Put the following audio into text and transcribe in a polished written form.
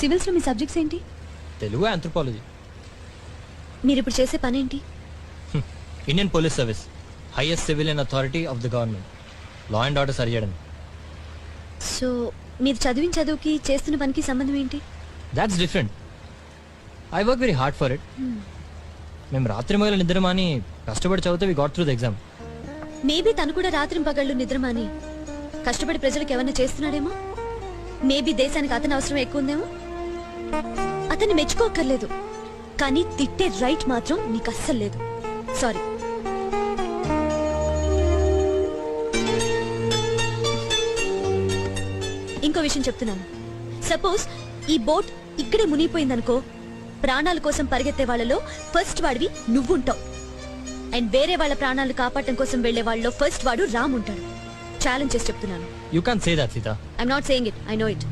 Civils లో మీ subjects ఏంటి? తెలుగు, ఆంథ్రోపాలజీ. మీరు ఇప్పుడు చేసే పని ఏంటి? Indian police service, highest civilian authority of the government. Law and order సరిచేయడం. సో మీరు చదివిన చదువుకి చేస్తున్న పనికి సంబంధం ఏంటి? That's different. I work very hard for it. మేము రాత్రి మొదలు నిద్రమాని కష్టపడి చదివితే we got through the exam. Maybe తను కూడా రాత్రి పగళ్ళు నిద్రమాని కష్టపడి ప్రజలకు ఏమన్నా చేస్తున్నాడేమో. మేబీ దేశానికి అతని అవసరం ఎక్కువ ఉందేమో. అతన్ని మెచ్చుకోక్కర్లేదు, కానీ తిట్టే రైట్ మాత్రం నీకు అస్సలు లేదు. సారీ. ఇంకో విషయం చెప్తున్నాను. సపోజ్ ఈ బోట్ ఇక్కడే మునిగిపోయిందనుకో, ప్రాణాల కోసం పరిగెత్తే వాళ్ళలో ఫస్ట్ వాడివి నువ్వుంటావు. అండ్ వేరే వాళ్ళ ప్రాణాలు కాపాడటం కోసం వెళ్లే వాళ్ళలో ఫస్ట్ వాడు రామ్ ఉంటాడు. ఛాలెంజ్ చేసి చెప్తున్నాను. You can't say that, Sita. I'm not saying it, I know it.